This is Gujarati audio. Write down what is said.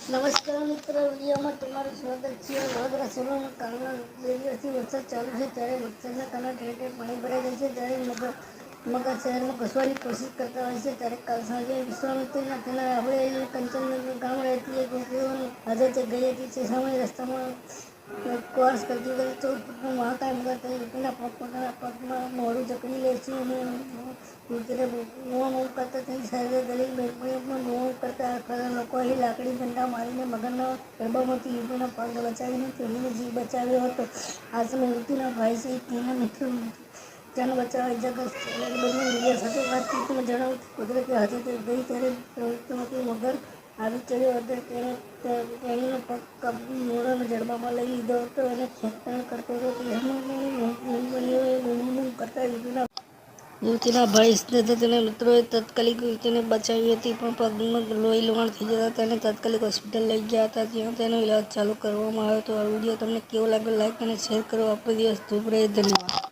નમસ્કાર મિત્રો, વિડીયોમાં તમારું સ્વાગત છે. વડોદરા શહેરમાં કાલના 2 દિવસથી વરસાદ ચાલુ છે, ત્યારે વરસાદના કારણે ઠેર ઠેર પાણી ભરાઈ જાય છે. ત્યારે મગર શહેરમાં ઘૂસવાની કોશિશ કરતા હોય છે. ત્યારે કાલ સાંજે વિશ્વામિત્રીના તેના આપણે કંચનનગર ગામ રહેતી એક વ્યક્તિઓની હાજર ગઈ હતી. તે સમયે રસ્તામાં ક્રોસ કરતી વખતે 14 ફૂટનો મહાકાય મગર તે યુવતીના પોતાના પગમાં મોઢું જકડી લે છે અને યુવતીને બૂમાબૂમ કરતા તેની સાથે દરેક બહેનપણીઓ પણ બૂમાબૂમ કરતા હતા. લોકોએ લાકડી ડંડા મારીને મગરના ગર્ભમાંથી યુવતીનો પગ બચાવીને તેણીનો જીવ બચાવ્યો હતો. આ સમયે યુવતીના ભાઈ સહિત તેના મિત્રો જાન બચાવવા ઇજાગ્રસ્ત થયેલા બંને મીડિયા સાથે વાતચીતમાં જણાવ્યું કે કુદરતી આફતે ગઈ ત્યારે પ્રવૃત્તિમાંથી મગર આવી ચડ્યો હતો. તેણે તેણીનો પગ મોઢાના જડબામાં લઈ લીધો હતો અને ખેંચતાણ કરતો હતો. તે સમયે બહેનપણીઓએ બૂમાબૂમ કરતા યુવતીના ભાઈ તથા તેના મિત્રોએ તાત્કાલિક યુવતીને બચાવી હતી, પણ પગમાં લોહી લુહાણ થઈ જતા તેને તાત્કાલિક હોસ્પિટલ લઈ ગયા હતા, જ્યાં તેનો ઇલાજ ચાલુ કરવામાં આવ્યો હતો. આ વિડીયો તમને કેવો લાગ્યો? લાઈક અને શેર કરો. આપણો દિવસ શુભ રહે. ધન્યવાદ.